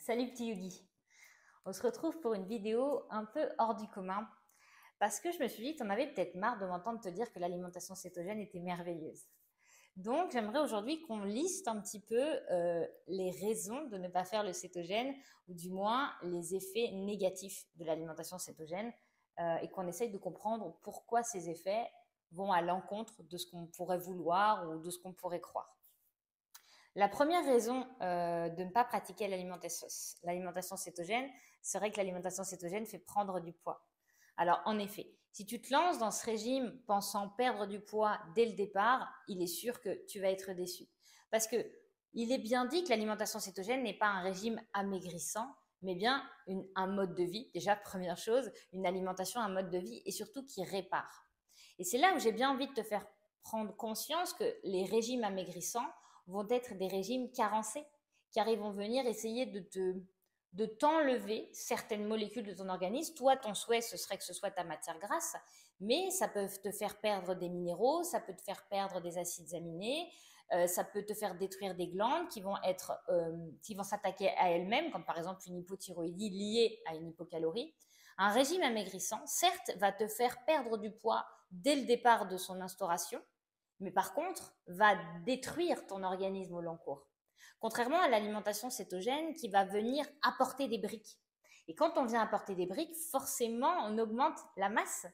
Salut petit Yogi, on se retrouve pour une vidéo un peu hors du commun parce que je me suis dit que tu en avais peut-être marre de m'entendre te dire que l'alimentation cétogène était merveilleuse. Donc j'aimerais aujourd'hui qu'on liste un petit peu les raisons de ne pas faire le cétogène ou du moins les effets négatifs de l'alimentation cétogène et qu'on essaye de comprendre pourquoi ces effets vont à l'encontre de ce qu'on pourrait vouloir ou de ce qu'on pourrait croire. La première raison de ne pas pratiquer l'alimentation cétogène serait que l'alimentation cétogène fait prendre du poids. Alors, en effet, si tu te lances dans ce régime pensant perdre du poids dès le départ, il est sûr que tu vas être déçu. Parce que il est bien dit que l'alimentation cétogène n'est pas un régime amaigrissant, mais bien un mode de vie. Déjà, première chose, une alimentation, un mode de vie et surtout qui répare. Et c'est là où j'ai bien envie de te faire prendre conscience que les régimes amaigrissants vont être des régimes carencés, car ils vont venir essayer de t'enlever certaines molécules de ton organisme. Toi, ton souhait, ce serait que ce soit ta matière grasse, mais ça peut te faire perdre des minéraux, ça peut te faire perdre des acides aminés, ça peut te faire détruire des glandes qui vont s'attaquer à elles-mêmes, comme par exemple une hypothyroïdie liée à une hypocalorie. Un régime amaigrissant, certes, va te faire perdre du poids dès le départ de son instauration, mais par contre, va détruire ton organisme au long cours. Contrairement à l'alimentation cétogène qui va venir apporter des briques. Et quand on vient apporter des briques, forcément, on augmente la masse.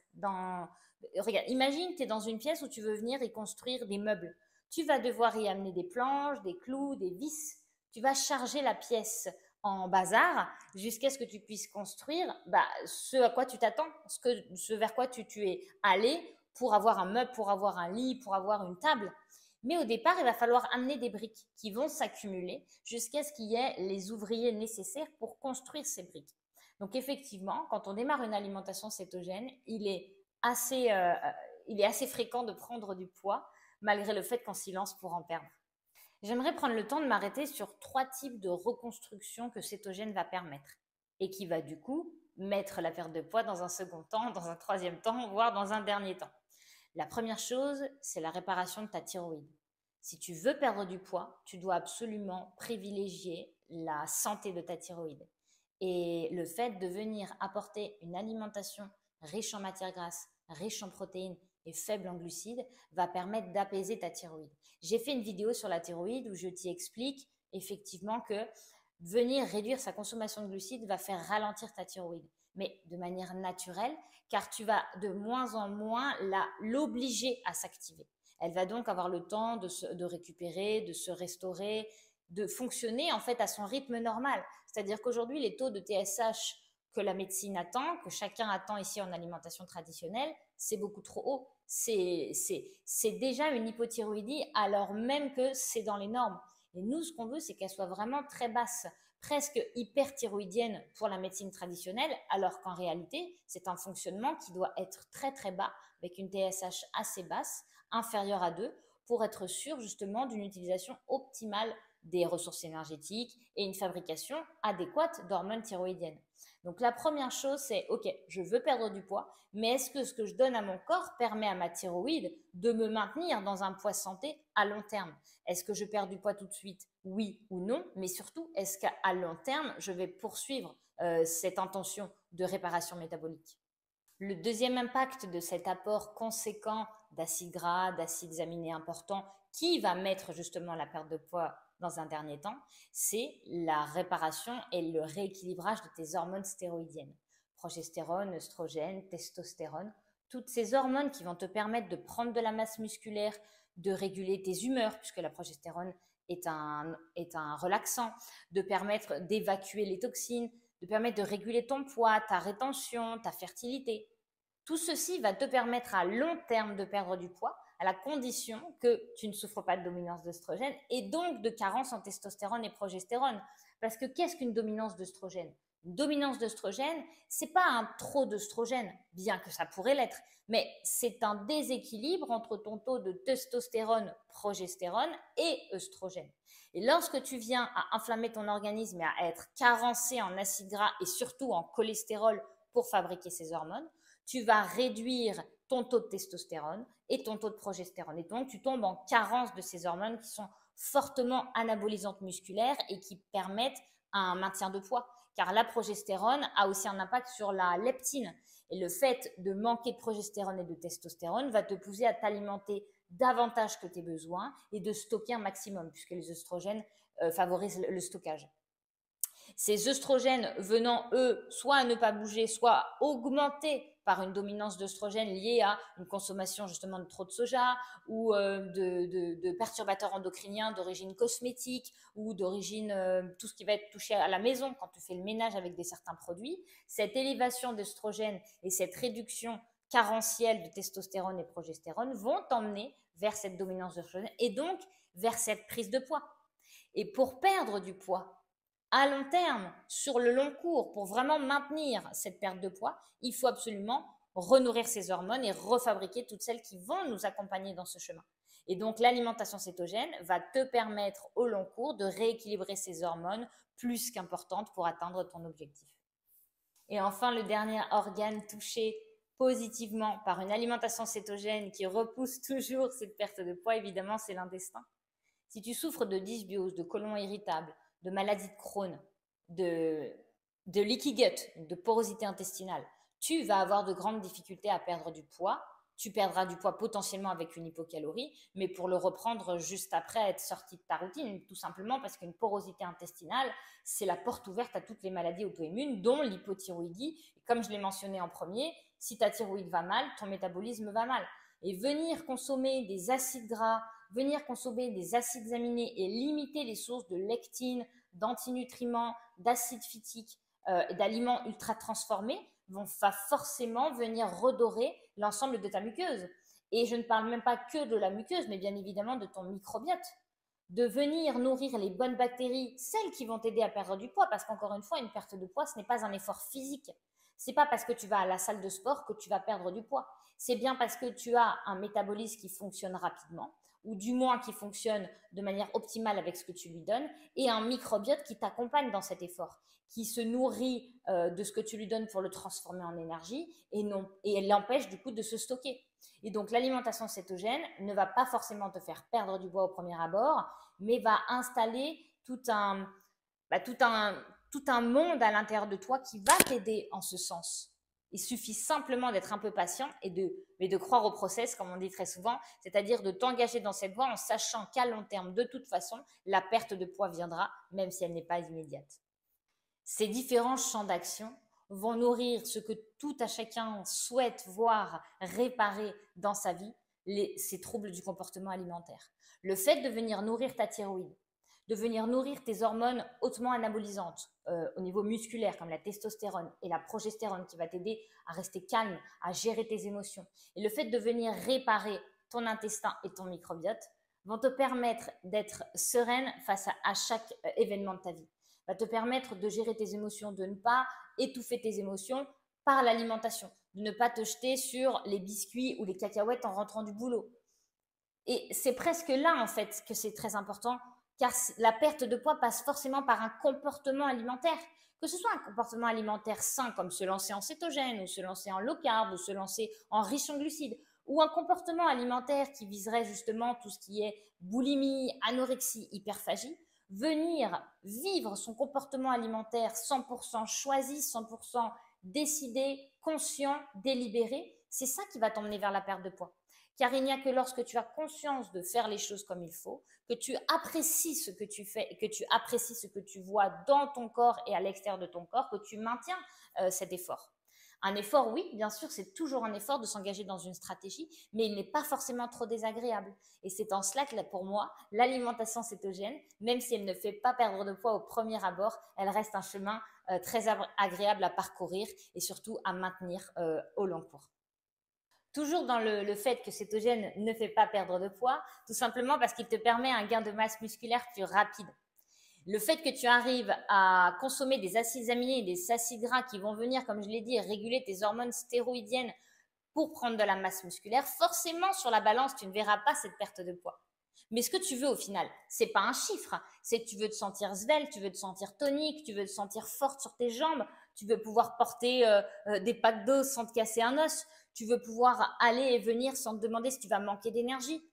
Regarde, imagine, tu es dans une pièce où tu veux venir y construire des meubles. Tu vas devoir y amener des planches, des clous, des vis. Tu vas charger la pièce en bazar jusqu'à ce que tu puisses construire ce à quoi tu t'attends, ce vers quoi tu es allé pour avoir un meuble, pour avoir un lit, pour avoir une table. Mais au départ, il va falloir amener des briques qui vont s'accumuler jusqu'à ce qu'il y ait les ouvriers nécessaires pour construire ces briques. Donc effectivement, quand on démarre une alimentation cétogène, il est assez fréquent de prendre du poids, malgré le fait qu'on s'y lance pour en perdre. J'aimerais prendre le temps de m'arrêter sur 3 types de reconstruction que cétogène va permettre et qui va du coup mettre la perte de poids dans un second temps, dans un troisième temps, voire dans un dernier temps. La première chose, c'est la réparation de ta thyroïde. Si tu veux perdre du poids, tu dois absolument privilégier la santé de ta thyroïde. Et le fait de venir apporter une alimentation riche en matières grasses, riche en protéines et faible en glucides va permettre d'apaiser ta thyroïde. J'ai fait une vidéo sur la thyroïde où je t'y explique effectivement que venir réduire sa consommation de glucides va faire ralentir ta thyroïde, mais de manière naturelle, car tu vas de moins en moins l'obliger à s'activer. Elle va donc avoir le temps de récupérer, de se restaurer, de fonctionner en fait à son rythme normal. C'est-à-dire qu'aujourd'hui, les taux de TSH que la médecine attend, que chacun attend ici en alimentation traditionnelle, c'est beaucoup trop haut. C'est déjà une hypothyroïdie alors même que c'est dans les normes. Et nous, ce qu'on veut, c'est qu'elle soit vraiment très basse, presque hyperthyroïdienne pour la médecine traditionnelle, alors qu'en réalité, c'est un fonctionnement qui doit être très très bas, avec une TSH assez basse, inférieure à 2, pour être sûr justement d'une utilisation optimale des ressources énergétiques et une fabrication adéquate d'hormones thyroïdiennes. Donc la première chose, c'est ok, je veux perdre du poids, mais est-ce que ce que je donne à mon corps permet à ma thyroïde de me maintenir dans un poids santé à long terme? Est-ce que je perds du poids tout de suite? Oui ou non, mais surtout, est-ce qu'à long terme, je vais poursuivre cette intention de réparation métabolique? Le deuxième impact de cet apport conséquent d'acides gras, d'acides aminés importants, qui va mettre justement la perte de poids dans un dernier temps, c'est la réparation et le rééquilibrage de tes hormones stéroïdiennes. Progestérone, œstrogène, testostérone, toutes ces hormones qui vont te permettre de prendre de la masse musculaire, de réguler tes humeurs, puisque la progestérone est un relaxant, de permettre d'évacuer les toxines, de permettre de réguler ton poids, ta rétention, ta fertilité. Tout ceci va te permettre à long terme de perdre du poids à la condition que tu ne souffres pas de dominance d'œstrogène et donc de carence en testostérone et progestérone. Parce que qu'est-ce qu'une dominance d'œstrogène? Une dominance d'œstrogène, c'est pas un trop d'œstrogène, bien que ça pourrait l'être, mais c'est un déséquilibre entre ton taux de testostérone, progestérone et œstrogène. Et lorsque tu viens à inflammer ton organisme et à être carencé en acides gras et surtout en cholestérol pour fabriquer ces hormones, tu vas réduire ton taux de testostérone et ton taux de progestérone. Et donc, tu tombes en carence de ces hormones qui sont fortement anabolisantes musculaires et qui permettent un maintien de poids, car la progestérone a aussi un impact sur la leptine. Et le fait de manquer de progestérone et de testostérone va te pousser à t'alimenter davantage que tes besoins et de stocker un maximum, puisque les œstrogènes favorisent le stockage. Ces œstrogènes venant, eux, soit à ne pas bouger, soit augmenter par une dominance d'œstrogènes liée à une consommation justement de trop de soja ou de perturbateurs endocriniens d'origine cosmétique ou d'origine tout ce qui va être touché à la maison quand tu fais le ménage avec certains produits. Cette élévation d'œstrogènes et cette réduction carentielle de testostérone et progestérone vont t'emmener vers cette dominance d'œstrogènes et donc vers cette prise de poids. Et pour perdre du poids, à long terme, sur le long cours, pour vraiment maintenir cette perte de poids, il faut absolument renourrir ces hormones et refabriquer toutes celles qui vont nous accompagner dans ce chemin. Et donc, l'alimentation cétogène va te permettre au long cours de rééquilibrer ces hormones plus qu'importantes pour atteindre ton objectif. Et enfin, le dernier organe touché positivement par une alimentation cétogène qui repousse toujours cette perte de poids, évidemment, c'est l'intestin. Si tu souffres de dysbiose, de côlon irritable, de maladie de Crohn, de leaky gut, de porosité intestinale, tu vas avoir de grandes difficultés à perdre du poids. Tu perdras du poids potentiellement avec une hypocalorie, mais pour le reprendre juste après être sorti de ta routine, tout simplement parce qu'une porosité intestinale, c'est la porte ouverte à toutes les maladies auto-immunes, dont l'hypothyroïdie. Et comme je l'ai mentionné en premier, si ta thyroïde va mal, ton métabolisme va mal. Et venir consommer des acides gras, venir consommer des acides aminés et limiter les sources de lectine, d'antinutriments, d'acides phytiques, d'aliments ultra transformés va forcément venir redorer l'ensemble de ta muqueuse. Et je ne parle même pas que de la muqueuse, mais bien évidemment de ton microbiote. De venir nourrir les bonnes bactéries, celles qui vont t'aider à perdre du poids, parce qu'encore une fois, une perte de poids, ce n'est pas un effort physique. C'est pas parce que tu vas à la salle de sport que tu vas perdre du poids. C'est bien parce que tu as un métabolisme qui fonctionne rapidement, ou du moins qui fonctionne de manière optimale avec ce que tu lui donnes, et un microbiote qui t'accompagne dans cet effort, qui se nourrit de ce que tu lui donnes pour le transformer en énergie et l'empêche du coup de se stocker. Et donc l'alimentation cétogène ne va pas forcément te faire perdre du poids au premier abord, mais va installer tout un monde à l'intérieur de toi qui va t'aider en ce sens. Il suffit simplement d'être un peu patient et de croire au process, comme on dit très souvent, c'est-à-dire de t'engager dans cette voie en sachant qu'à long terme, de toute façon, la perte de poids viendra, même si elle n'est pas immédiate. Ces différents champs d'action vont nourrir ce que tout à chacun souhaite voir réparer dans sa vie, ces troubles du comportement alimentaire. Le fait de venir nourrir ta thyroïde, de venir nourrir tes hormones hautement anabolisantes au niveau musculaire comme la testostérone et la progestérone qui va t'aider à rester calme, à gérer tes émotions. Et le fait de venir réparer ton intestin et ton microbiote vont te permettre d'être sereine face à chaque événement de ta vie. Va te permettre de gérer tes émotions, de ne pas étouffer tes émotions par l'alimentation, de ne pas te jeter sur les biscuits ou les cacahuètes en rentrant du boulot. Et c'est presque là en fait que c'est très important, car la perte de poids passe forcément par un comportement alimentaire, que ce soit un comportement alimentaire sain comme se lancer en cétogène ou se lancer en low carb ou se lancer en riche en glucides, ou un comportement alimentaire qui viserait justement tout ce qui est boulimie, anorexie, hyperphagie. Venir vivre son comportement alimentaire 100% choisi, 100% décidé, conscient, délibéré, c'est ça qui va t'emmener vers la perte de poids. Car il n'y a que lorsque tu as conscience de faire les choses comme il faut, que tu apprécies ce que tu fais et que tu apprécies ce que tu vois dans ton corps et à l'extérieur de ton corps, que tu maintiens cet effort. Un effort, oui, bien sûr, c'est toujours un effort de s'engager dans une stratégie, mais il n'est pas forcément trop désagréable. Et c'est en cela que, pour moi, l'alimentation cétogène, même si elle ne fait pas perdre de poids au premier abord, elle reste un chemin très agréable à parcourir et surtout à maintenir au long cours. Toujours dans le fait que cétogène ne fait pas perdre de poids, tout simplement parce qu'il te permet un gain de masse musculaire plus rapide. Le fait que tu arrives à consommer des acides aminés et des acides gras qui vont venir, comme je l'ai dit, réguler tes hormones stéroïdiennes pour prendre de la masse musculaire, forcément sur la balance, tu ne verras pas cette perte de poids. Mais ce que tu veux au final, c'est pas un chiffre, c'est que tu veux te sentir svelte, tu veux te sentir tonique, tu veux te sentir forte sur tes jambes, tu veux pouvoir porter des packs d'os sans te casser un os, tu veux pouvoir aller et venir sans te demander si tu vas manquer d'énergie.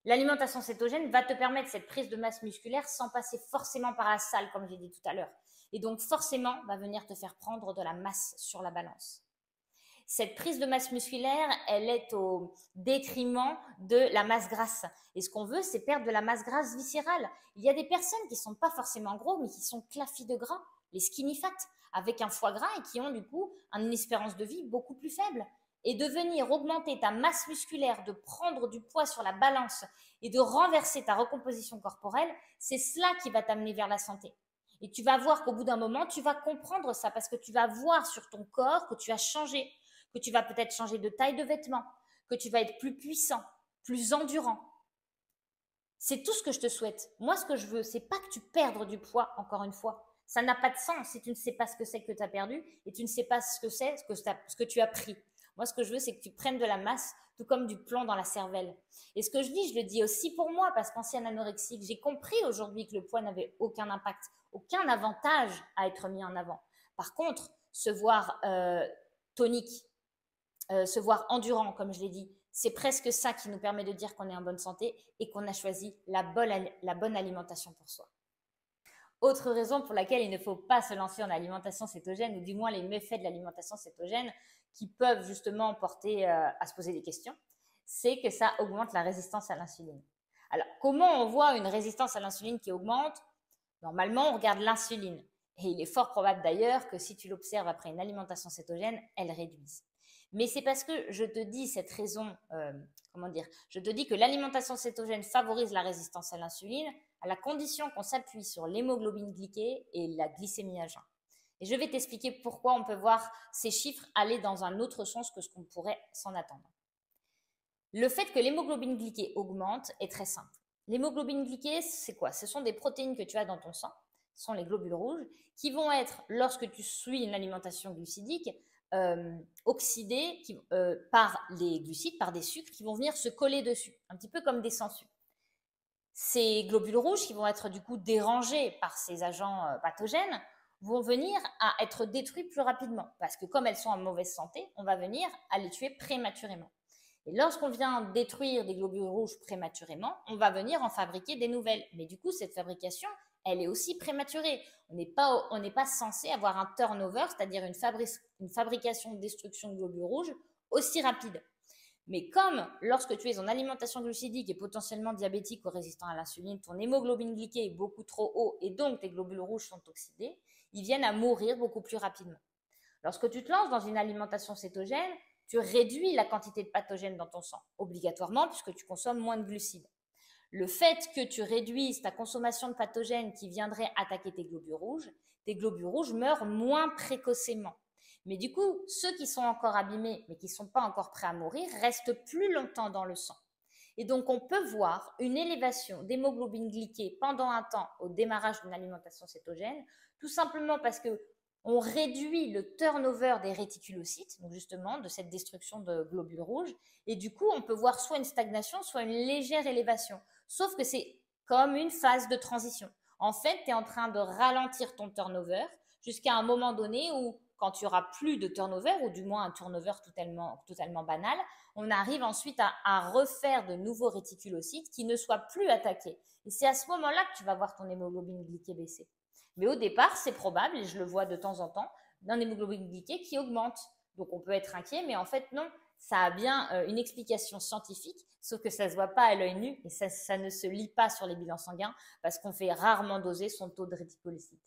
L'alimentation cétogène va te permettre cette prise de masse musculaire sans passer forcément par la salle, comme j'ai dit tout à l'heure. Et donc, forcément, va venir te faire prendre de la masse sur la balance. Cette prise de masse musculaire, elle est au détriment de la masse grasse. Et ce qu'on veut, c'est perdre de la masse grasse viscérale. Il y a des personnes qui ne sont pas forcément gros, mais qui sont clafis de gras, les skinny fat, avec un foie gras et qui ont du coup une espérance de vie beaucoup plus faible. Et de venir augmenter ta masse musculaire, de prendre du poids sur la balance et de renverser ta recomposition corporelle, c'est cela qui va t'amener vers la santé. Et tu vas voir qu'au bout d'un moment, tu vas comprendre ça parce que tu vas voir sur ton corps que tu as changé, que tu vas peut-être changer de taille de vêtements, que tu vas être plus puissant, plus endurant. C'est tout ce que je te souhaite. Moi, ce que je veux, c'est pas que tu perdes du poids, encore une fois. Ça n'a pas de sens si tu ne sais pas ce que c'est que tu as perdu et tu ne sais pas ce que c'est, ce que tu as pris. Moi, ce que je veux, c'est que tu prennes de la masse, tout comme du plomb dans la cervelle. Et ce que je dis, je le dis aussi pour moi, parce qu'ancienne anorexique, j'ai compris aujourd'hui que le poids n'avait aucun impact, aucun avantage à être mis en avant. Par contre, se voir tonique, se voir endurant, comme je l'ai dit, c'est presque ça qui nous permet de dire qu'on est en bonne santé et qu'on a choisi la bonne alimentation pour soi. Autre raison pour laquelle il ne faut pas se lancer en alimentation cétogène, ou du moins les méfaits de l'alimentation cétogène qui peuvent justement porter à se poser des questions, c'est que ça augmente la résistance à l'insuline. Alors, comment on voit une résistance à l'insuline qui augmente? Normalement, on regarde l'insuline. Et il est fort probable d'ailleurs que si tu l'observes après une alimentation cétogène, elle réduise. Mais c'est parce que je te dis cette raison, je te dis que l'alimentation cétogène favorise la résistance à l'insuline à la condition qu'on s'appuie sur l'hémoglobine glyquée et la glycémie à jeun. Et je vais t'expliquer pourquoi on peut voir ces chiffres aller dans un autre sens que ce qu'on pourrait s'en attendre. Le fait que l'hémoglobine glyquée augmente est très simple. L'hémoglobine glyquée, c'est quoi? Ce sont des protéines que tu as dans ton sang, ce sont les globules rouges, qui vont être, lorsque tu suis une alimentation glucidique, oxydés par les glucides, par des sucres qui vont venir se coller dessus, un petit peu comme des sangsues. Ces globules rouges qui vont être du coup dérangés par ces agents pathogènes vont venir à être détruits plus rapidement parce que comme elles sont en mauvaise santé, on va venir à les tuer prématurément. Et lorsqu'on vient détruire des globules rouges prématurément, on va venir en fabriquer des nouvelles. Mais du coup, cette fabrication, elle est aussi prématurée. On n'est pas censé avoir un turnover, c'est-à-dire une fabrication de destruction de globules rouges aussi rapide. Mais comme lorsque tu es en alimentation glucidique et potentiellement diabétique ou résistant à l'insuline, ton hémoglobine glyquée est beaucoup trop haut et donc tes globules rouges sont oxydés, ils viennent à mourir beaucoup plus rapidement. Lorsque tu te lances dans une alimentation cétogène, tu réduis la quantité de pathogènes dans ton sang, obligatoirement puisque tu consommes moins de glucides. Le fait que tu réduises ta consommation de pathogènes qui viendraient attaquer tes globules rouges meurent moins précocement. Mais du coup, ceux qui sont encore abîmés, mais qui ne sont pas encore prêts à mourir, restent plus longtemps dans le sang. Et donc, on peut voir une élévation d'hémoglobine glyquée pendant un temps au démarrage d'une alimentation cétogène, tout simplement parce que on réduit le turnover des réticulocytes, donc justement de cette destruction de globules rouges, et du coup, on peut voir soit une stagnation, soit une légère élévation. Sauf que c'est comme une phase de transition. En fait, tu es en train de ralentir ton turnover jusqu'à un moment donné où quand tu auras plus de turnover, ou du moins un turnover totalement banal, on arrive ensuite à refaire de nouveaux réticulocytes qui ne soient plus attaqués. Et c'est à ce moment-là que tu vas voir ton hémoglobine glyquée baisser. Mais au départ, c'est probable, et je le vois de temps en temps, d'un hémoglobine glyquée qui augmente. Donc on peut être inquiet, mais en fait non, ça a bien une explication scientifique, sauf que ça ne se voit pas à l'œil nu et ça ne se lit pas sur les bilans sanguins parce qu'on fait rarement doser son taux de réticulocytes.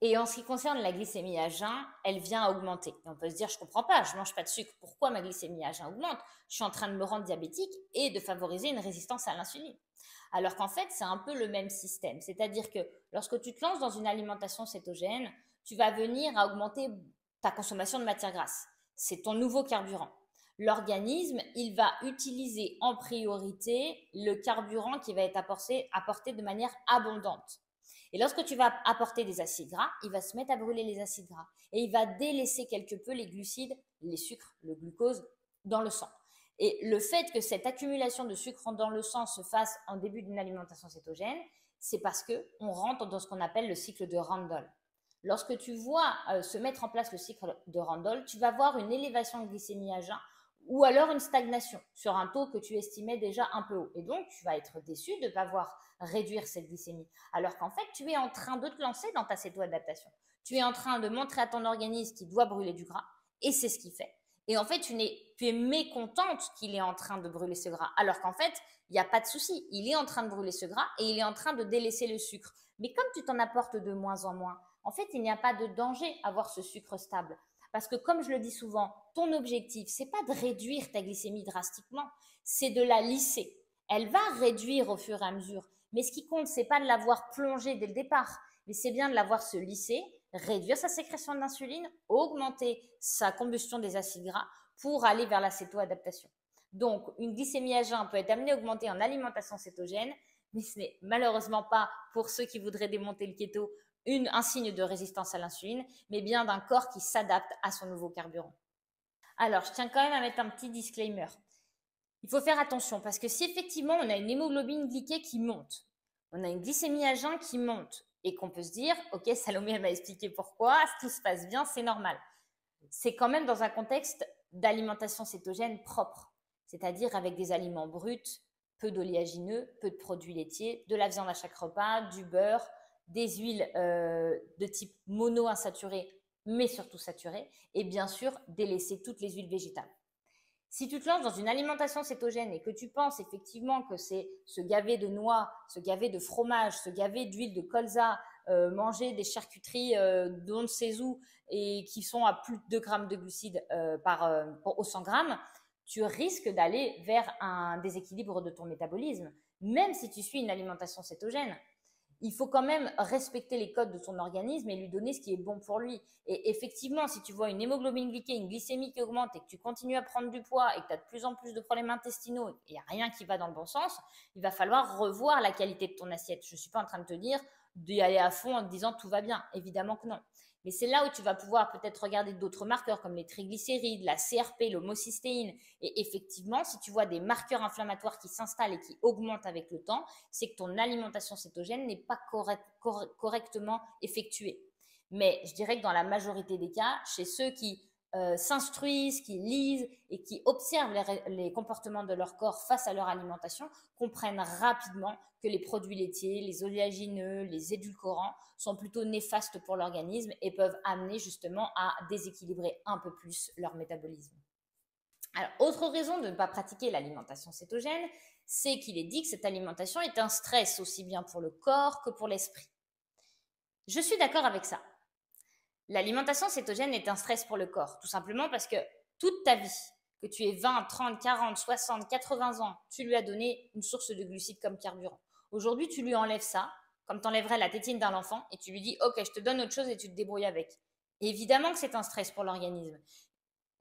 Et en ce qui concerne la glycémie à jeun, elle vient à augmenter. Et on peut se dire, je ne comprends pas, je ne mange pas de sucre, pourquoi ma glycémie à jeun augmente? Je suis en train de me rendre diabétique et de favoriser une résistance à l'insuline. Alors qu'en fait, c'est un peu le même système. C'est-à-dire que lorsque tu te lances dans une alimentation cétogène, tu vas venir à augmenter ta consommation de matière grasse. C'est ton nouveau carburant. L'organisme, il va utiliser en priorité le carburant qui va être apporté de manière abondante. Et lorsque tu vas apporter des acides gras, il va se mettre à brûler les acides gras et il va délaisser quelque peu les glucides, les sucres, le glucose dans le sang. Et le fait que cette accumulation de sucre dans le sang se fasse en début d'une alimentation cétogène, c'est parce qu'on rentre dans ce qu'on appelle le cycle de Randle. Lorsque tu vois se mettre en place le cycle de Randle, tu vas voir une élévation de glycémie à jeun ou alors une stagnation sur un taux que tu estimais déjà un peu haut. Et donc, tu vas être déçu de ne pas voir réduire cette glycémie. Alors qu'en fait, tu es en train de te lancer dans ta céto-adaptation. Tu es en train de montrer à ton organisme qu'il doit brûler du gras, et c'est ce qu'il fait. Et en fait, tu es mécontente qu'il est en train de brûler ce gras, alors qu'en fait, il n'y a pas de souci. Il est en train de brûler ce gras et il est en train de délaisser le sucre. Mais comme tu t'en apportes de moins en moins, en fait, il n'y a pas de danger à avoir ce sucre stable. Parce que comme je le dis souvent, ton objectif, c'est pas de réduire ta glycémie drastiquement, c'est de la lisser. Elle va réduire au fur et à mesure. Mais ce qui compte, c'est pas de l'avoir plongée dès le départ, mais c'est bien de l'avoir se lisser, réduire sa sécrétion d'insuline, augmenter sa combustion des acides gras pour aller vers la céto-adaptation. Donc, une glycémie à jeun peut être amenée à augmenter en alimentation cétogène, mais ce n'est malheureusement pas, pour ceux qui voudraient démonter le keto, un signe de résistance à l'insuline, mais bien d'un corps qui s'adapte à son nouveau carburant. Alors, je tiens quand même à mettre un petit disclaimer. Il faut faire attention parce que si effectivement on a une hémoglobine glyquée qui monte, on a une glycémie à jeun qui monte et qu'on peut se dire, ok, Salomé elle m'a expliqué pourquoi, tout se passe bien, c'est normal. C'est quand même dans un contexte d'alimentation cétogène propre, c'est-à-dire avec des aliments bruts, peu d'oléagineux, peu de produits laitiers, de la viande à chaque repas, du beurre, des huiles de type monoinsaturées, mais surtout saturées, et bien sûr délaisser toutes les huiles végétales. Si tu te lances dans une alimentation cétogène et que tu penses effectivement que c'est se gaver de noix, se gaver de fromage, se gaver d'huile de colza, manger des charcuteries d'on ne sait où et qui sont à plus de 2 grammes de glucides au 100 grammes, tu risques d'aller vers un déséquilibre de ton métabolisme, même si tu suis une alimentation cétogène. Il faut quand même respecter les codes de ton organisme et lui donner ce qui est bon pour lui. Et effectivement, si tu vois une hémoglobine glyquée, une glycémie qui augmente et que tu continues à prendre du poids et que tu as de plus en plus de problèmes intestinaux et il n'y a rien qui va dans le bon sens, il va falloir revoir la qualité de ton assiette. Je ne suis pas en train de te dire d'y aller à fond en te disant tout va bien. Évidemment que non. Mais c'est là où tu vas pouvoir peut-être regarder d'autres marqueurs comme les triglycérides, la CRP, l'homocystéine. Et effectivement, si tu vois des marqueurs inflammatoires qui s'installent et qui augmentent avec le temps, c'est que ton alimentation cétogène n'est pas correctement effectuée. Mais je dirais que dans la majorité des cas, chez ceux qui s'instruisent, qui lisent et qui observent les comportements de leur corps face à leur alimentation, comprennent rapidement que les produits laitiers, les oléagineux, les édulcorants sont plutôt néfastes pour l'organisme et peuvent amener justement à déséquilibrer un peu plus leur métabolisme. Alors, autre raison de ne pas pratiquer l'alimentation cétogène, c'est qu'il est dit que cette alimentation est un stress aussi bien pour le corps que pour l'esprit. Je suis d'accord avec ça. L'alimentation cétogène est un stress pour le corps, tout simplement parce que toute ta vie, que tu aies 20, 30, 40, 60, 80 ans, tu lui as donné une source de glucides comme carburant. Aujourd'hui, tu lui enlèves ça, comme tu enlèverais la tétine d'un enfant, et tu lui dis « Ok, je te donne autre chose et tu te débrouilles avec ». Évidemment que c'est un stress pour l'organisme.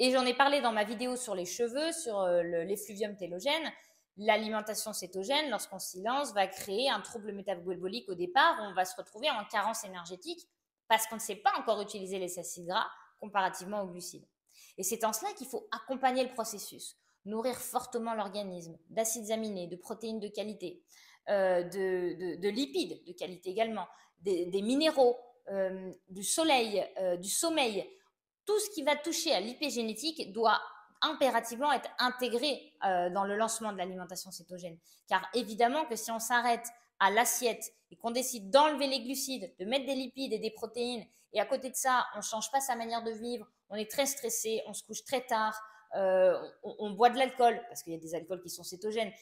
Et j'en ai parlé dans ma vidéo sur les cheveux, sur l'effluvium télogène. L'alimentation cétogène, lorsqu'on s'y lance, va créer un trouble métabolique au départ où on va se retrouver en carence énergétique parce qu'on ne sait pas encore utiliser les acides gras comparativement aux glucides. Et c'est en cela qu'il faut accompagner le processus, nourrir fortement l'organisme d'acides aminés, de protéines de qualité, de lipides de qualité également, des minéraux, du soleil, du sommeil. Tout ce qui va toucher à l'hypogénétique doit impérativement être intégré dans le lancement de l'alimentation cétogène. Car évidemment que si on s'arrête à l'assiette et qu'on décide d'enlever les glucides, de mettre des lipides et des protéines, et à côté de ça, on ne change pas sa manière de vivre, on est très stressé, on se couche très tard, on boit de l'alcool, parce qu'il y a des alcools qui sont cétogènes,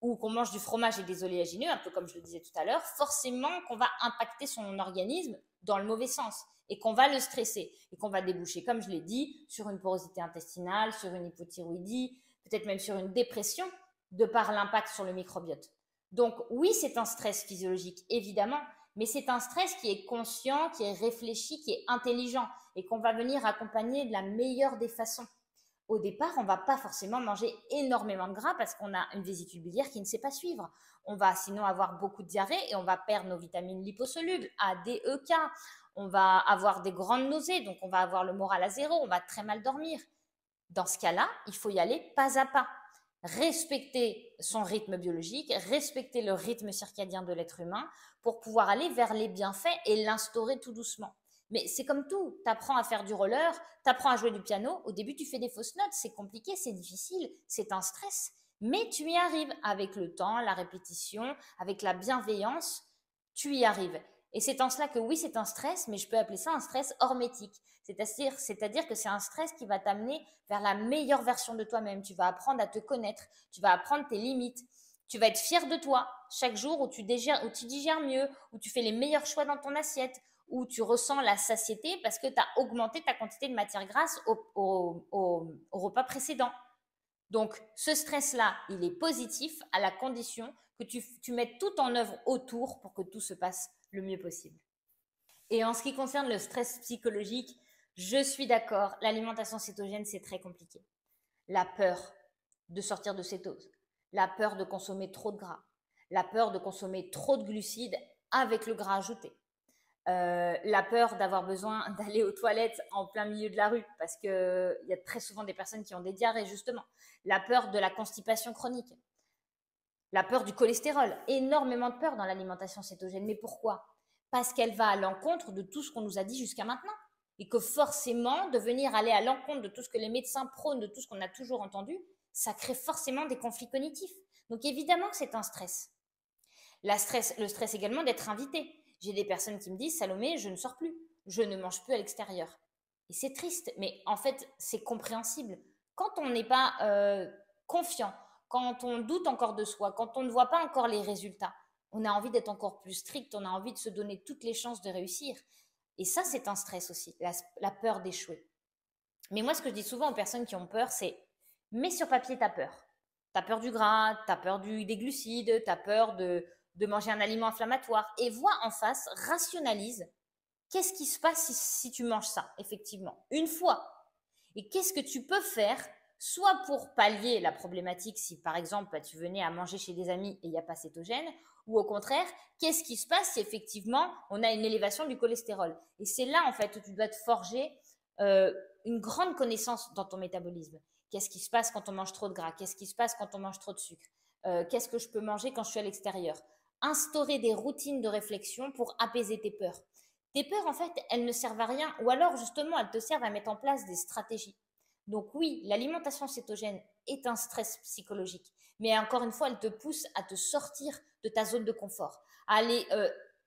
ou qu'on mange du fromage et des oléagineux, un peu comme je le disais tout à l'heure, forcément qu'on va impacter son organisme dans le mauvais sens et qu'on va le stresser et qu'on va déboucher, comme je l'ai dit, sur une porosité intestinale, sur une hypothyroïdie, peut-être même sur une dépression de par l'impact sur le microbiote. Donc oui, c'est un stress physiologique, évidemment, mais c'est un stress qui est conscient, qui est réfléchi, qui est intelligent et qu'on va venir accompagner de la meilleure des façons. Au départ, on ne va pas forcément manger énormément de gras parce qu'on a une vésicule biliaire qui ne sait pas suivre. On va sinon avoir beaucoup de diarrhée et on va perdre nos vitamines liposolubles, A, D, E, K. On va avoir des grandes nausées, donc on va avoir le moral à zéro, on va très mal dormir. Dans ce cas-là, il faut y aller pas à pas. Respecter son rythme biologique, respecter le rythme circadien de l'être humain pour pouvoir aller vers les bienfaits et l'instaurer tout doucement. Mais c'est comme tout, tu apprends à faire du roller, tu apprends à jouer du piano, au début tu fais des fausses notes, c'est compliqué, c'est difficile, c'est un stress, mais tu y arrives avec le temps, la répétition, avec la bienveillance, tu y arrives. Et c'est en cela que oui, c'est un stress, mais je peux appeler ça un stress hormétique. C'est-à-dire que c'est un stress qui va t'amener vers la meilleure version de toi-même. Tu vas apprendre à te connaître, tu vas apprendre tes limites, tu vas être fier de toi chaque jour où tu digères mieux, où tu fais les meilleurs choix dans ton assiette, où tu ressens la satiété parce que tu as augmenté ta quantité de matière grasse au repas précédent. Donc, ce stress-là, il est positif à la condition que tu mettes tout en œuvre autour pour que tout se passe le mieux possible. Et en ce qui concerne le stress psychologique, je suis d'accord, l'alimentation cétogène, c'est très compliqué. La peur de sortir de cétose, la peur de consommer trop de gras, la peur de consommer trop de glucides avec le gras ajouté, la peur d'avoir besoin d'aller aux toilettes en plein milieu de la rue, parce qu'il y a très souvent des personnes qui ont des diarrhées, justement. La peur de la constipation chronique, la peur du cholestérol, énormément de peur dans l'alimentation cétogène. Mais pourquoi? Parce qu'elle va à l'encontre de tout ce qu'on nous a dit jusqu'à maintenant. Et que forcément, de venir aller à l'encontre de tout ce que les médecins prônent, de tout ce qu'on a toujours entendu, ça crée forcément des conflits cognitifs. Donc évidemment que c'est un stress. Le stress également d'être invité. J'ai des personnes qui me disent, Salomé, je ne sors plus, je ne mange plus à l'extérieur. Et c'est triste, mais en fait, c'est compréhensible. Quand on n'est pas confiant, quand on doute encore de soi, quand on ne voit pas encore les résultats, on a envie d'être encore plus strict, on a envie de se donner toutes les chances de réussir. Et ça, c'est un stress aussi, la peur d'échouer. Mais moi, ce que je dis souvent aux personnes qui ont peur, c'est mets sur papier ta peur. Tu as peur du gras, tu as peur des glucides, tu as peur de manger un aliment inflammatoire. Et vois en face, rationalise, qu'est-ce qui se passe si tu manges ça, effectivement, une fois. Et qu'est-ce que tu peux faire, soit pour pallier la problématique, si par exemple tu venais à manger chez des amis et il n'y a pas cétogène, ou au contraire, qu'est-ce qui se passe si effectivement on a une élévation du cholestérol. Et c'est là en fait où tu dois te forger une grande connaissance dans ton métabolisme. Qu'est-ce qui se passe quand on mange trop de gras? Qu'est-ce qui se passe quand on mange trop de sucre? Qu'est-ce que je peux manger quand je suis à l'extérieur? Instaurer des routines de réflexion pour apaiser tes peurs. Tes peurs, en fait, elles ne servent à rien, ou alors justement, elles te servent à mettre en place des stratégies. Donc oui, l'alimentation cétogène est un stress psychologique, mais encore une fois, elle te pousse à te sortir de ta zone de confort, à aller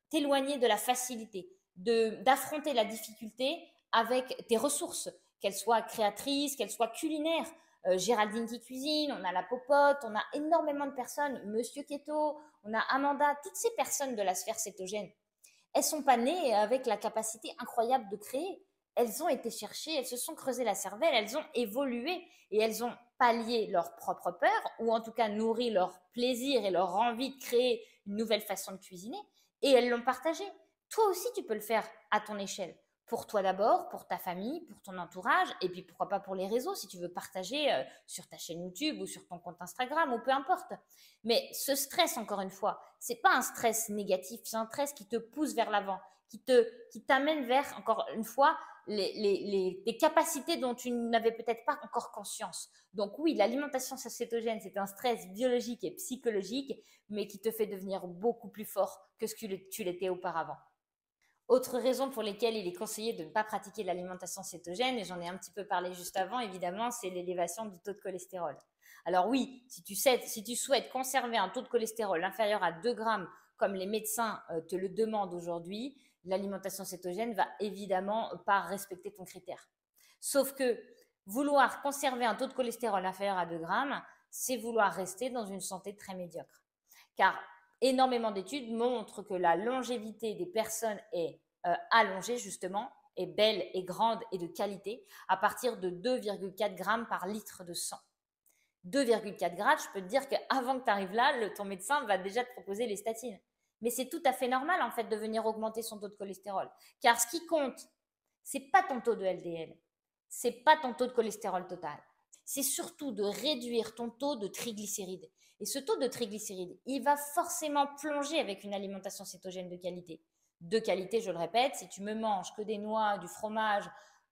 t'éloigner de la facilité, d'affronter la difficulté avec tes ressources, qu'elles soient créatrices, qu'elles soient culinaires. Géraldine qui cuisine, on a la popote, on a énormément de personnes, Monsieur Keto, on a Amanda, toutes ces personnes de la sphère cétogène. Elles sont pas nées avec la capacité incroyable de créer. Elles ont été cherchées, elles se sont creusées la cervelle, elles ont évolué et elles ont pallié leur propre peur ou en tout cas nourri leur plaisir et leur envie de créer une nouvelle façon de cuisiner et elles l'ont partagé. Toi aussi, tu peux le faire à ton échelle. Pour toi d'abord, pour ta famille, pour ton entourage, et puis pourquoi pas pour les réseaux si tu veux partager sur ta chaîne YouTube ou sur ton compte Instagram ou peu importe. Mais ce stress, encore une fois, c'est pas un stress négatif, c'est un stress qui te pousse vers l'avant, qui t'amène vers, encore une fois, les capacités dont tu n'avais peut-être pas encore conscience. Donc oui, l'alimentation cétogène, c'est un stress biologique et psychologique, mais qui te fait devenir beaucoup plus fort que ce que tu l'étais auparavant. Autre raison pour lesquelles il est conseillé de ne pas pratiquer l'alimentation cétogène, et j'en ai un petit peu parlé juste avant, évidemment, c'est l'élévation du taux de cholestérol. Alors oui, si tu souhaites conserver un taux de cholestérol inférieur à 2 grammes, comme les médecins te le demandent aujourd'hui, l'alimentation cétogène va évidemment pas respecter ton critère. Sauf que vouloir conserver un taux de cholestérol inférieur à 2 grammes, c'est vouloir rester dans une santé très médiocre. Car énormément d'études montrent que la longévité des personnes est allongée justement, est belle et grande et de qualité à partir de 2,4 grammes par litre de sang. 2,4 grammes, je peux te dire qu'avant que tu arrives là, ton médecin va déjà te proposer les statines. Mais c'est tout à fait normal en fait de venir augmenter son taux de cholestérol. Car ce qui compte, c'est pas ton taux de LDL, c'est pas ton taux de cholestérol total. C'est surtout de réduire ton taux de triglycérides. Et ce taux de triglycérides, il va forcément plonger avec une alimentation cétogène de qualité. De qualité, je le répète, si tu me manges que des noix, du fromage,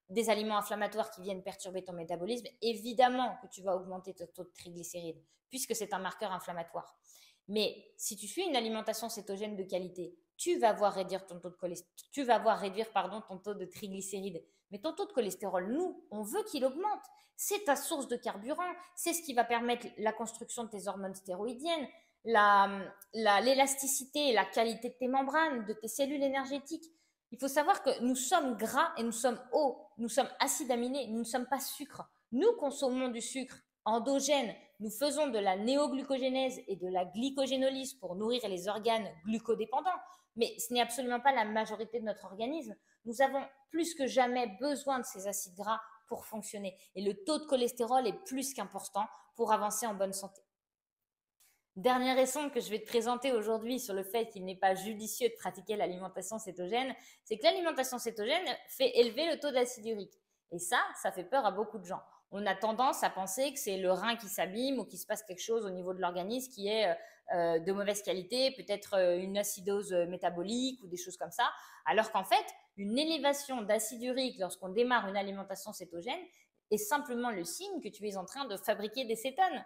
des aliments inflammatoires qui viennent perturber ton métabolisme, évidemment que tu vas augmenter ton taux de triglycérides, puisque c'est un marqueur inflammatoire. Mais si tu suis une alimentation cétogène de qualité, tu vas voir réduire ton taux de tu vas voir réduire ton taux de triglycérides. Mais ton tôt de cholestérol, nous, on veut qu'il augmente. C'est ta source de carburant, c'est ce qui va permettre la construction de tes hormones stéroïdiennes, l'élasticité et la qualité de tes membranes, de tes cellules énergétiques. Il faut savoir que nous sommes gras et nous sommes hauts, nous sommes acides aminés, nous ne sommes pas sucre. Nous consommons du sucre endogène, nous faisons de la néoglucogénèse et de la glycogénolyse pour nourrir les organes glucodépendants, mais ce n'est absolument pas la majorité de notre organisme. Nous avons plus que jamais besoin de ces acides gras pour fonctionner. Et le taux de cholestérol est plus qu'important pour avancer en bonne santé. Dernière raison que je vais te présenter aujourd'hui sur le fait qu'il n'est pas judicieux de pratiquer l'alimentation cétogène, c'est que l'alimentation cétogène fait élever le taux d'acide urique. Et ça fait peur à beaucoup de gens. On a tendance à penser que c'est le rein qui s'abîme ou qu'il se passe quelque chose au niveau de l'organisme qui est de mauvaise qualité, peut-être une acidose métabolique ou des choses comme ça, alors qu'en fait, une élévation d'acide urique lorsqu'on démarre une alimentation cétogène est simplement le signe que tu es en train de fabriquer des cétones.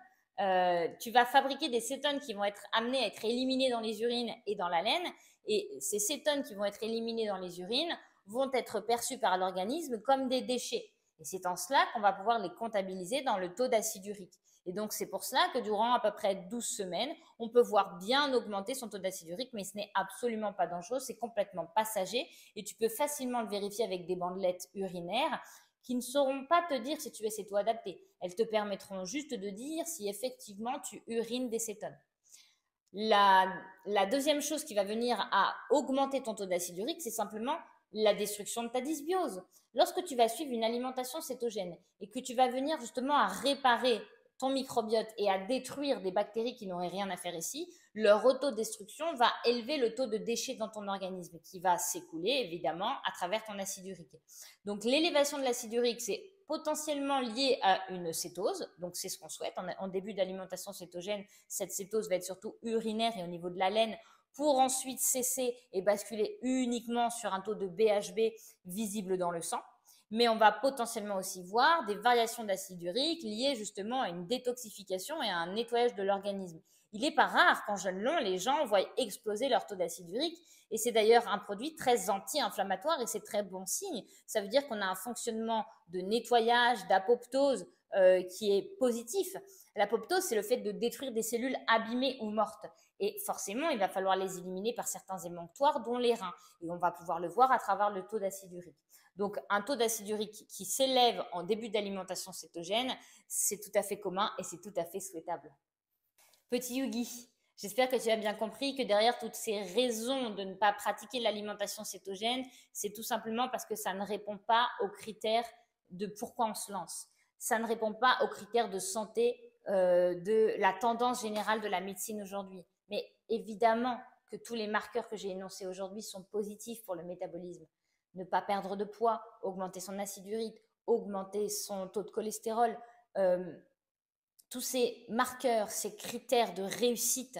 Tu vas fabriquer des cétones qui vont être amenées à être éliminées dans les urines et dans la laine, et ces cétones qui vont être éliminées dans les urines vont être perçues par l'organisme comme des déchets. Et c'est en cela qu'on va pouvoir les comptabiliser dans le taux d'acide urique. Et donc, c'est pour cela que durant à peu près 12 semaines, on peut voir bien augmenter son taux d'acide urique, mais ce n'est absolument pas dangereux, c'est complètement passager et tu peux facilement le vérifier avec des bandelettes urinaires qui ne sauront pas te dire si tu es céto-adapté. Elles te permettront juste de dire si effectivement tu urines des cétones. La deuxième chose qui va venir à augmenter ton taux d'acide urique, c'est simplement la destruction de ta dysbiose. Lorsque tu vas suivre une alimentation cétogène et que tu vas venir justement à réparer ton microbiote et à détruire des bactéries qui n'auraient rien à faire ici, leur autodestruction va élever le taux de déchets dans ton organisme qui va s'écouler évidemment à travers ton acide urique. Donc l'élévation de l'acide urique, c'est potentiellement lié à une cétose, donc c'est ce qu'on souhaite. En début d'alimentation cétogène, cette cétose va être surtout urinaire et au niveau de la laine pour ensuite cesser et basculer uniquement sur un taux de BHB visible dans le sang. Mais on va potentiellement aussi voir des variations d'acide urique liées justement à une détoxification et à un nettoyage de l'organisme. Il n'est pas rare qu'en jeûne long, les gens voient exploser leur taux d'acide urique et c'est d'ailleurs un produit très anti-inflammatoire et c'est très bon signe. Ça veut dire qu'on a un fonctionnement de nettoyage, d'apoptose qui est positif. L'apoptose, c'est le fait de détruire des cellules abîmées ou mortes. Et forcément, il va falloir les éliminer par certains émonctoires, dont les reins. Et on va pouvoir le voir à travers le taux d'acide urique. Donc, un taux d'acide urique qui s'élève en début d'alimentation cétogène, c'est tout à fait commun et c'est tout à fait souhaitable. Petit Yugi, j'espère que tu as bien compris que derrière toutes ces raisons de ne pas pratiquer l'alimentation cétogène, c'est tout simplement parce que ça ne répond pas aux critères de pourquoi on se lance. Ça ne répond pas aux critères de santé de la tendance générale de la médecine aujourd'hui. Mais évidemment que tous les marqueurs que j'ai énoncés aujourd'hui sont positifs pour le métabolisme. Ne pas perdre de poids, augmenter son acide urique, augmenter son taux de cholestérol, tous ces marqueurs, ces critères de réussite,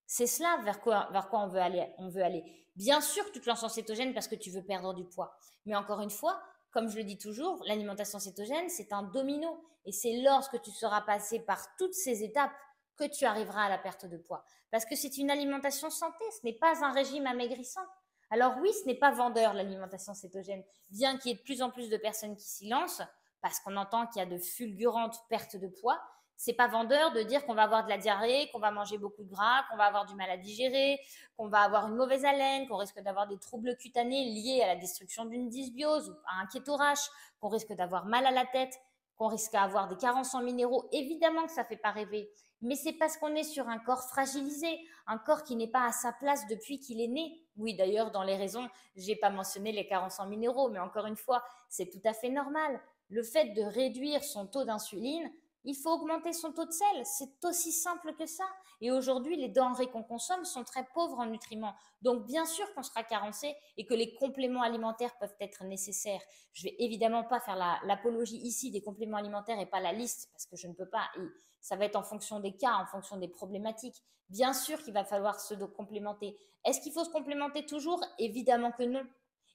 c'est cela vers quoi on veut aller. Bien sûr, tu te lances en cétogène parce que tu veux perdre du poids. Mais encore une fois, comme je le dis toujours, l'alimentation cétogène, c'est un domino. Et c'est lorsque tu seras passé par toutes ces étapes que tu arriveras à la perte de poids. Parce que c'est une alimentation santé, ce n'est pas un régime amaigrissant. Alors oui, ce n'est pas vendeur l'alimentation cétogène, bien qu'il y ait de plus en plus de personnes qui s'y lancent, parce qu'on entend qu'il y a de fulgurantes pertes de poids. C'est pas vendeur de dire qu'on va avoir de la diarrhée, qu'on va manger beaucoup de gras, qu'on va avoir du mal à digérer, qu'on va avoir une mauvaise haleine, qu'on risque d'avoir des troubles cutanés liés à la destruction d'une dysbiose ou à un kétorache, qu'on risque d'avoir mal à la tête, qu'on risque d'avoir des carences en minéraux. Évidemment que ça fait pas rêver, mais c'est parce qu'on est sur un corps fragilisé, un corps qui n'est pas à sa place depuis qu'il est né. Oui, d'ailleurs, dans les raisons, j'ai pas mentionné les carences en minéraux, mais encore une fois, c'est tout à fait normal. Le fait de réduire son taux d'insuline, il faut augmenter son taux de sel. C'est aussi simple que ça. Et aujourd'hui, les denrées qu'on consomme sont très pauvres en nutriments. Donc, bien sûr qu'on sera carencé et que les compléments alimentaires peuvent être nécessaires. Je vais évidemment pas faire l'apologie ici des compléments alimentaires et pas la liste parce que je ne peux pas. Et ça va être en fonction des cas, en fonction des problématiques. Bien sûr qu'il va falloir se complémenter. Est-ce qu'il faut se complémenter toujours? Évidemment que non.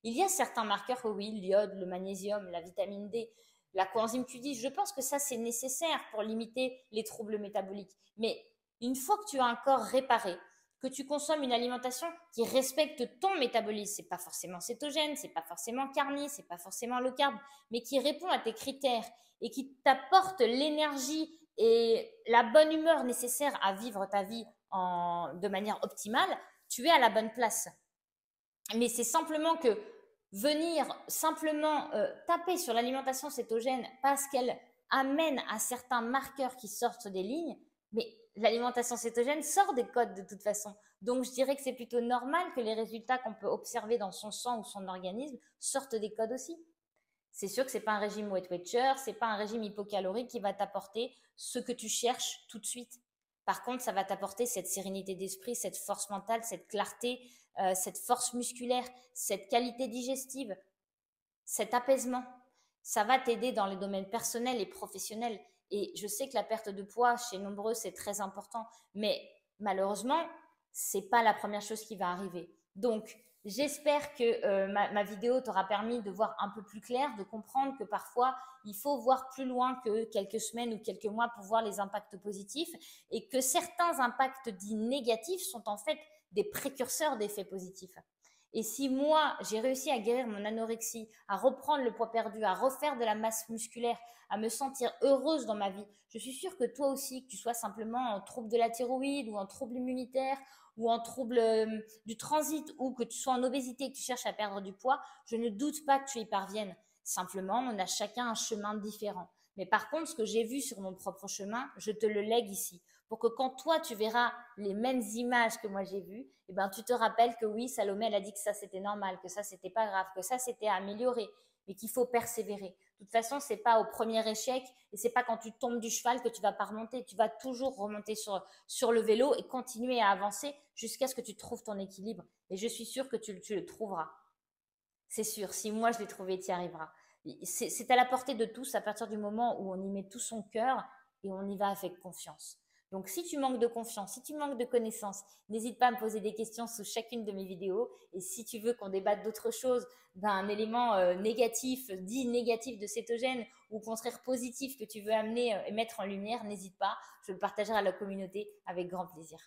Il y a certains marqueurs, oui, l'iode, le magnésium, la vitamine D, la coenzyme Q10, je pense que ça c'est nécessaire pour limiter les troubles métaboliques. Mais une fois que tu as un corps réparé, que tu consommes une alimentation qui respecte ton métabolisme. C'est pas forcément cétogène, c'est pas forcément carni, c'est pas forcément low carb, mais qui répond à tes critères et qui t'apporte l'énergie et la bonne humeur nécessaire à vivre ta vie de manière optimale, tu es à la bonne place. Mais c'est simplement que venir simplement taper sur l'alimentation cétogène parce qu'elle amène à certains marqueurs qui sortent des lignes, mais l'alimentation cétogène sort des codes de toute façon. Donc je dirais que c'est plutôt normal que les résultats qu'on peut observer dans son sang ou son organisme sortent des codes aussi. C'est sûr que ce n'est pas un régime Weight Watcher, ce n'est pas un régime hypocalorique qui va t'apporter ce que tu cherches tout de suite. Par contre, ça va t'apporter cette sérénité d'esprit, cette force mentale, cette clarté, cette force musculaire, cette qualité digestive, cet apaisement. Ça va t'aider dans les domaines personnels et professionnels. Et je sais que la perte de poids chez nombreux, c'est très important, mais malheureusement, c'est pas la première chose qui va arriver. Donc, j'espère que ma vidéo t'aura permis de voir un peu plus clair, de comprendre que parfois, il faut voir plus loin que quelques semaines ou quelques mois pour voir les impacts positifs et que certains impacts dits négatifs sont en fait des précurseurs d'effets positifs. Et si moi, j'ai réussi à guérir mon anorexie, à reprendre le poids perdu, à refaire de la masse musculaire, à me sentir heureuse dans ma vie, je suis sûre que toi aussi, que tu sois simplement en trouble de la thyroïde ou en trouble immunitaire ou en trouble du transit ou que tu sois en obésité et que tu cherches à perdre du poids, je ne doute pas que tu y parviennes. Simplement, on a chacun un chemin différent. Mais par contre, ce que j'ai vu sur mon propre chemin, je te le lègue ici. Pour que quand toi, tu verras les mêmes images que moi j'ai vues, eh ben, tu te rappelles que oui, Salomé, elle a dit que ça, c'était normal, que ça, c'était pas grave, que ça, c'était à améliorer, mais qu'il faut persévérer. De toute façon, c'est pas au premier échec et c'est pas quand tu tombes du cheval que tu vas pas remonter. Tu vas toujours remonter sur le vélo et continuer à avancer jusqu'à ce que tu trouves ton équilibre. Et je suis sûre que tu le trouveras. C'est sûr, si moi je l'ai trouvé, tu y arriveras. C'est à la portée de tous à partir du moment où on y met tout son cœur et on y va avec confiance. Donc si tu manques de confiance, si tu manques de connaissances, n'hésite pas à me poser des questions sous chacune de mes vidéos. Et si tu veux qu'on débatte d'autre chose, d'un élément négatif, dit négatif de cétogène, ou au contraire positif que tu veux amener et mettre en lumière, n'hésite pas, je le partagerai à la communauté avec grand plaisir.